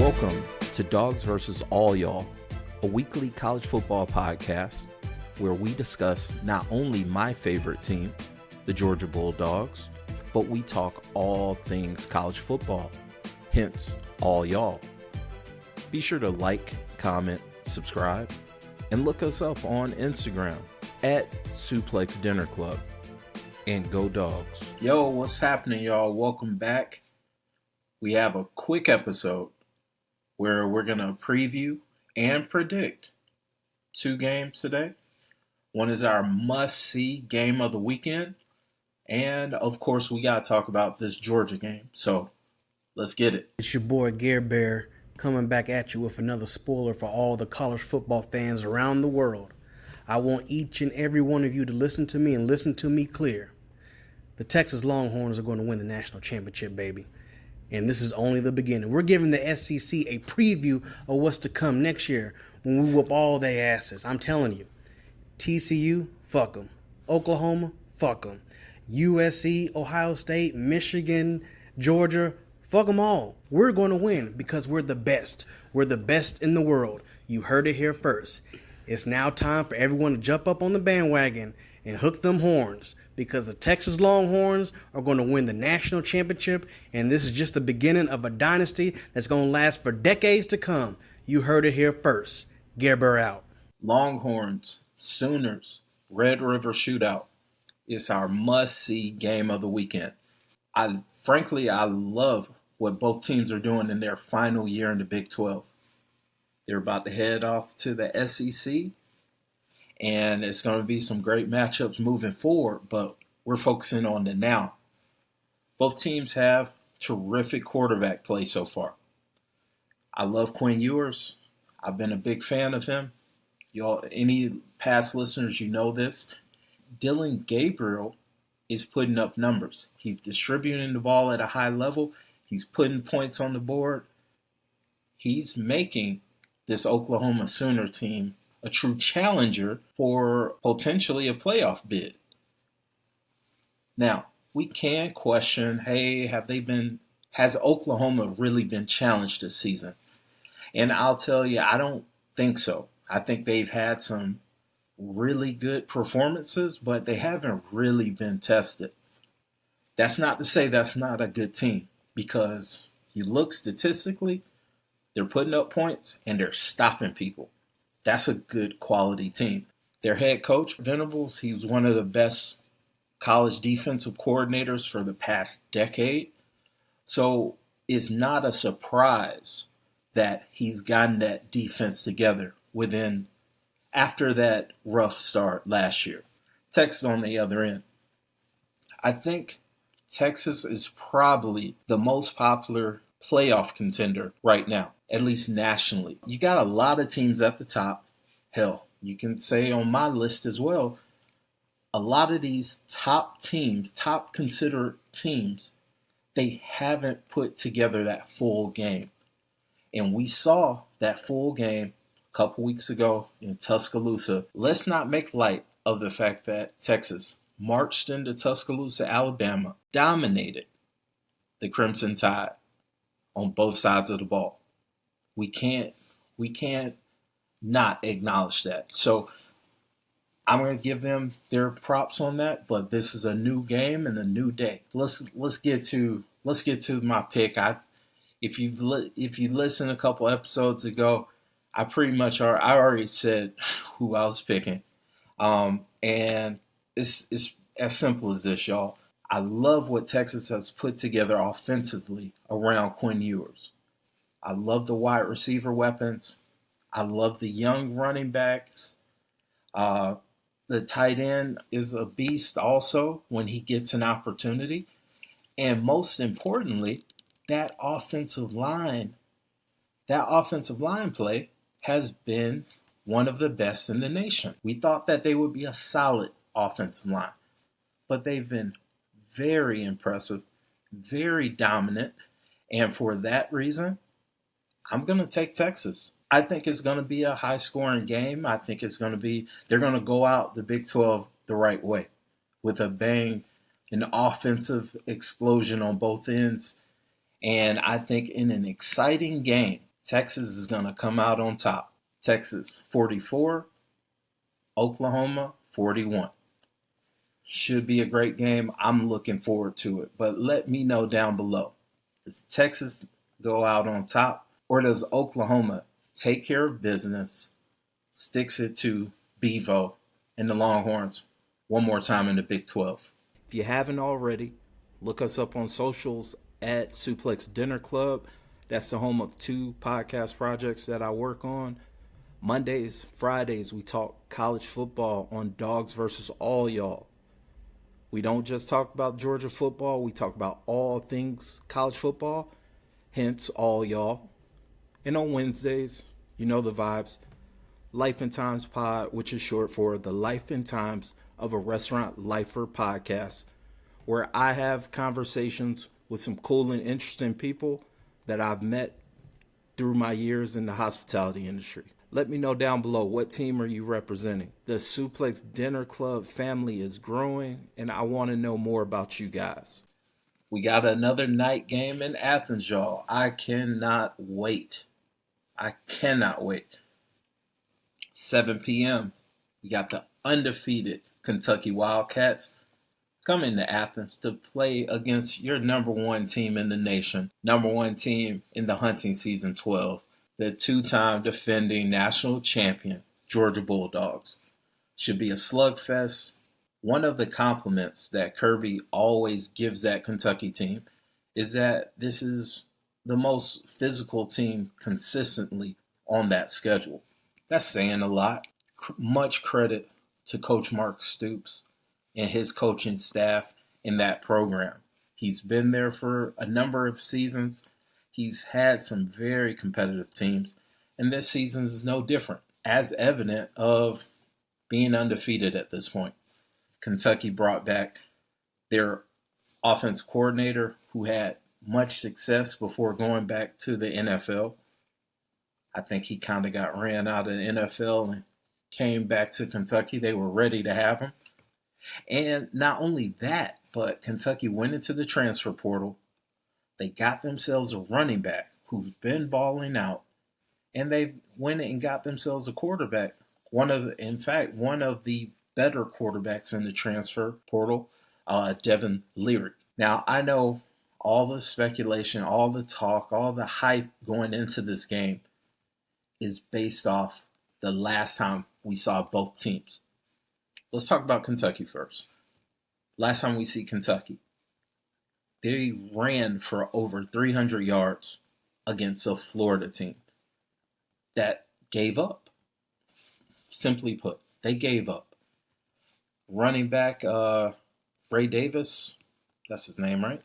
Welcome to Dawgs versus All Y'all, a weekly college football podcast where we discuss not only my favorite team, the Georgia Bulldogs, but we talk all things college football, hence all y'all. Be sure to like, comment, subscribe, and look us up on Instagram at SuplexDinnerClub. And go Dawgs. Yo, what's happening, y'all? Welcome back. We have a quick episode where we're going to preview and predict two games today. One is our must-see game of the weekend. And, of course, we got to talk about this Georgia game. So, let's get it. It's your boy, Gare Bear, coming back at you with another spoiler for all the college football fans around the world. I want each and every one of you to listen to me and listen to me clear. The Texas Longhorns are going to win the national championship, baby. And this is only the beginning. We're giving the SEC a preview of what's to come next year when we whoop all their asses. I'm telling you. TCU, fuck them. Oklahoma, fuck them. USC, Ohio State, Michigan, Georgia, fuck them all. We're going to win because we're the best. We're the best in the world. You heard it here first. It's now time for everyone to jump up on the bandwagon and hook them horns, because the Texas Longhorns are going to win the national championship, and this is just the beginning of a dynasty that's going to last for decades to come. You heard it here first. Gerber out. Longhorns, Sooners, Red River Shootout. It's our must-see game of the weekend. I love what both teams are doing in their final year in the Big 12. They're about to head off to the SEC. And it's going to be some great matchups moving forward, but we're focusing on the now. Both teams have terrific quarterback play so far. I love Quinn Ewers. I've been a big fan of him. Y'all, any past listeners, you know this. Dillon Gabriel is putting up numbers. He's distributing the ball at a high level. He's putting points on the board. He's making this Oklahoma Sooner team a true challenger for potentially a playoff bid. Now, we can question, hey, has Oklahoma really been challenged this season? And I'll tell you, I don't think so. I think they've had some really good performances, but they haven't really been tested. That's not to say that's not a good team, because you look statistically, they're putting up points and they're stopping people. That's a good quality team. Their head coach, Venables, he's one of the best college defensive coordinators for the past decade. So it's not a surprise that he's gotten that defense together after that rough start last year. Texas on the other end. I think Texas is probably the most popular playoff contender right now, at least nationally. You got a lot of teams at the top. Hell, you can say on my list as well, a lot of these top teams, top considered teams, they haven't put together that full game. And we saw that full game a couple weeks ago in Tuscaloosa. Let's not make light of the fact that Texas marched into Tuscaloosa, Alabama, dominated the Crimson Tide on both sides of the ball. We can't not acknowledge that. So I'm going to give them their props on that, but this is a new game and a new day. Let's get to my pick. If you listened a couple episodes ago, I already said who I was picking. And it's as simple as this, y'all. I love what Texas has put together offensively around Quinn Ewers. I love the wide receiver weapons. I love the young running backs. The tight end is a beast also when he gets an opportunity. And most importantly, that offensive line play has been one of the best in the nation. We thought that they would be a solid offensive line, but they've been very impressive, very dominant, and for that reason, I'm going to take Texas. I think it's going to be a high-scoring game. I think they're going to go out the Big 12 the right way with a bang, an offensive explosion on both ends. And I think in an exciting game, Texas is going to come out on top. Texas 44, Oklahoma 41. Should be a great game. I'm looking forward to it. But let me know down below. Does Texas go out on top, or does Oklahoma take care of business, sticks it to Bevo and the Longhorns one more time in the Big 12? If you haven't already, look us up on socials at SuplexDinnerClub. That's the home of 2 podcast projects that I work on. Mondays, Fridays, we talk college football on Dawgs versus All Y'all. We don't just talk about Georgia football. We talk about all things college football, hence All Y'all. And on Wednesdays, you know the vibes, Life and Times Pod, which is short for the Life and Times of a Restaurant Lifer podcast, where I have conversations with some cool and interesting people that I've met through my years in the hospitality industry. Let me know down below, what team are you representing? The Suplex Dinner Club family is growing, and I want to know more about you guys. We got another night game in Athens, y'all. I cannot wait. 7 p.m. We got the undefeated Kentucky Wildcats coming to Athens to play against your number 1 team in the nation, number 1 team in the hunting season 12, the 2-time defending national champion, Georgia Bulldogs. Should be a slugfest. One of the compliments that Kirby always gives that Kentucky team is that this is the most physical team consistently on that schedule. That's saying a lot. Much credit to Coach Mark Stoops and his coaching staff in that program. He's been there for a number of seasons. He's had some very competitive teams, and this season is no different, as evident of being undefeated at this point. Kentucky brought back their offense coordinator, who had much success before going back to the NFL. I think he kind of got ran out of the NFL and came back to Kentucky. They were ready to have him. And not only that, but Kentucky went into the transfer portal. They got themselves a running back who's been balling out, and they went and got themselves a quarterback. One of the better quarterbacks in the transfer portal, Devin Leary. Now, I know all the speculation, all the talk, all the hype going into this game is based off the last time we saw both teams. Let's talk about Kentucky first. Last time we see Kentucky, they ran for over 300 yards against a Florida team that gave up. Simply put, they gave up. Running back Ray Davis, that's his name, right?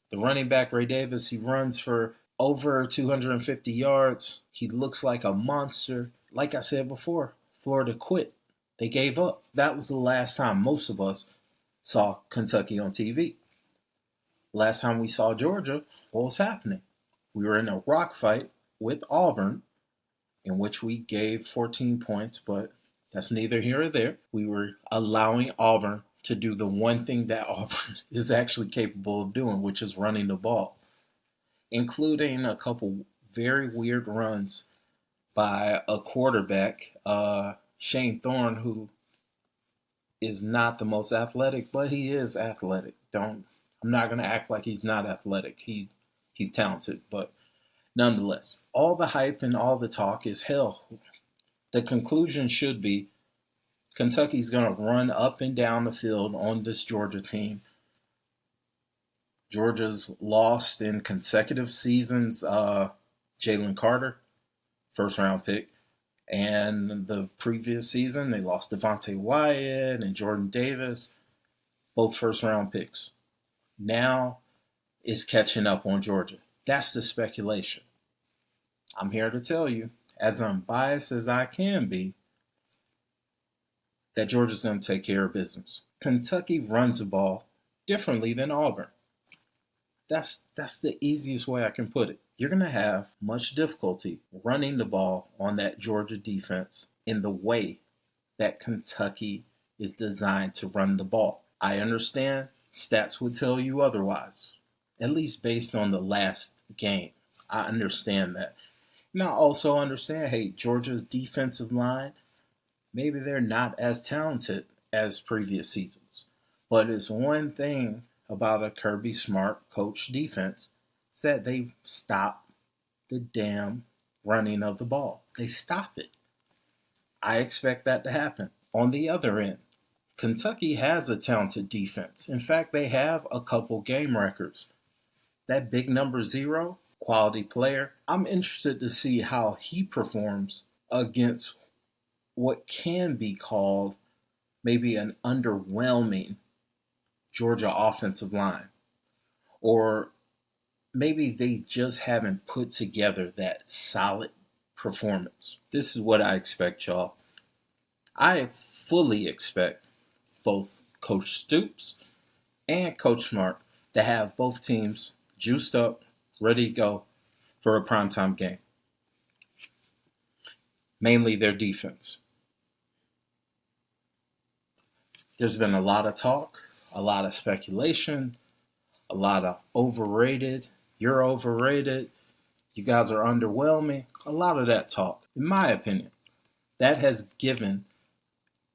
The running back Ray Davis, he runs for over 250 yards. He looks like a monster. Like I said before, Florida quit. They gave up. That was the last time most of us saw Kentucky on TV. Last time we saw Georgia, what was happening? We were in a rock fight with Auburn, in which we gave 14 points, but that's neither here or there. We were allowing Auburn to do the one thing that Auburn is actually capable of doing, which is running the ball, including a couple very weird runs by a quarterback, Shane Thorne, who is not the most athletic, but he is athletic. I'm not going to act like he's not athletic. He's talented, but nonetheless, all the hype and all the talk is hell. The conclusion should be Kentucky's going to run up and down the field on this Georgia team. Georgia's lost in consecutive seasons. Jalen Carter, first-round pick. And the previous season, they lost Devontae Wyatt and Jordan Davis, both first-round picks. Now it's catching up on Georgia. That's the speculation. I'm here to tell you, as unbiased as I can be, that Georgia's going to take care of business. Kentucky runs the ball differently than Auburn. That's the easiest way I can put it. You're going to have much difficulty running the ball on that Georgia defense in the way that Kentucky is designed to run the ball. I understand stats would tell you otherwise, at least based on the last game. I understand that. Now, also understand, hey, Georgia's defensive line, maybe they're not as talented as previous seasons. But it's one thing about a Kirby Smart coach defense is that they stop the damn running of the ball. They stop it. I expect that to happen. On the other end, Kentucky has a talented defense. In fact, they have a couple game records. That big number 0, quality player, I'm interested to see how he performs against what can be called maybe an underwhelming Georgia offensive line. Or maybe they just haven't put together that solid performance. This is what I expect, y'all. I fully expect both Coach Stoops and Coach Smart to have both teams juiced up, ready to go for a primetime game. Mainly their defense. There's been a lot of talk, a lot of speculation, a lot of overrated, you're overrated, you guys are underwhelming, a lot of that talk. In my opinion, that has given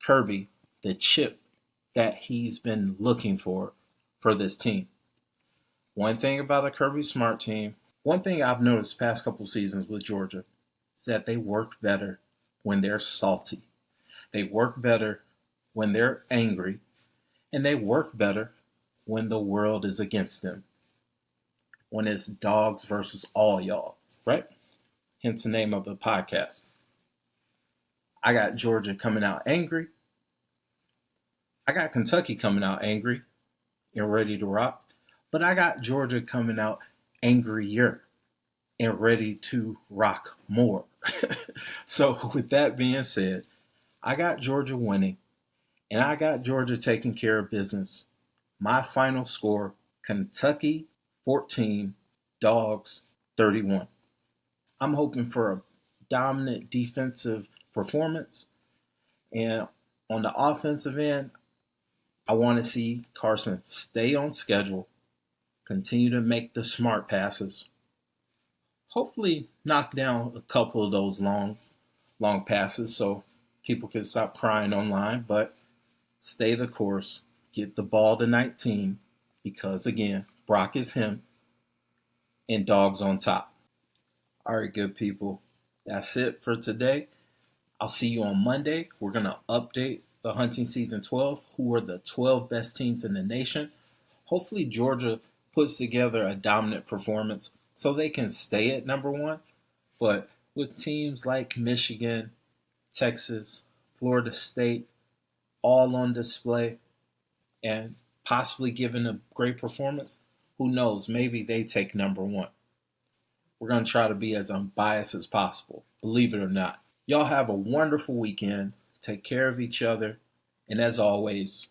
Kirby the chip that he's been looking for this team. One thing about a Kirby Smart team, one thing I've noticed past couple seasons with Georgia is that they work better when they're salty. They work better when they're angry, and they work better when the world is against them. When it's dogs versus all y'all, right? Hence the name of the podcast. I got Georgia coming out angry. I got Kentucky coming out angry and ready to rock. But I got Georgia coming out angrier and ready to rock more. So with that being said, I got Georgia winning, and I got Georgia taking care of business. My final score, Kentucky 14, Dawgs 31. I'm hoping for a dominant defensive performance. And on the offensive end, I want to see Carson stay on schedule, continue to make the smart passes, hopefully knock down a couple of those long passes so people can stop crying online, but stay the course, get the ball to 19, because again, Brock is him, and Dawgs on top. All right, good people, that's it for today. I'll see you on Monday. We're going to update the hunting season 12, who are the 12 best teams in the nation. Hopefully Georgia puts together a dominant performance so they can stay at number 1. But with teams like Michigan, Texas, Florida State, all on display and possibly giving a great performance, who knows, maybe they take number 1. We're going to try to be as unbiased as possible, believe it or not. Y'all have a wonderful weekend. Take care of each other. And as always,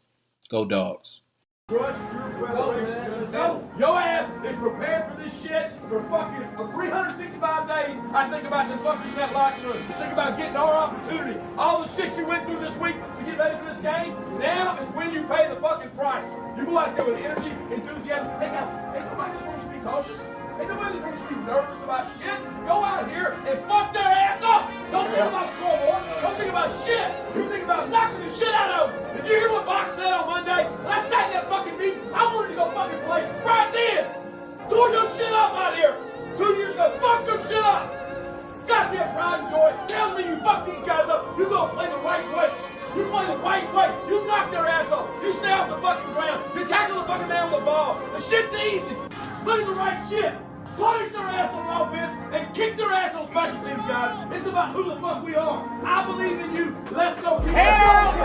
go Dogs. Trust your preparation. No, your ass is prepared for this shit for fucking 365 days. I think about the fuckers in that locker room. Think about getting our opportunity. All the shit you went through this week to get ready for this game. Now is when you pay the fucking price. You go out there with energy, enthusiasm. Ain't nobody supposed to be cautious. Ain't nobody supposed to be nervous about shit. Go out here and fuck their ass up. Don't think about scoreboard. Don't think about shit. You think about knocking the shit out of them. Did you hear what Box said on Monday? When I sat in that fucking meeting, I wanted to go fucking play right then. Tore your shit up out here. 2 years ago, fuck your shit up. Goddamn pride and joy tells me you fuck these guys up. You go play the right way. You play the right way. You knock their ass off. You stay off the fucking ground. You tackle the fucking man with the ball. The shit's easy. Look at the right shit. Punish their ass on offense and kick their ass on special teams, guys. It's about who the fuck we are. I believe in you. Let's go. Hell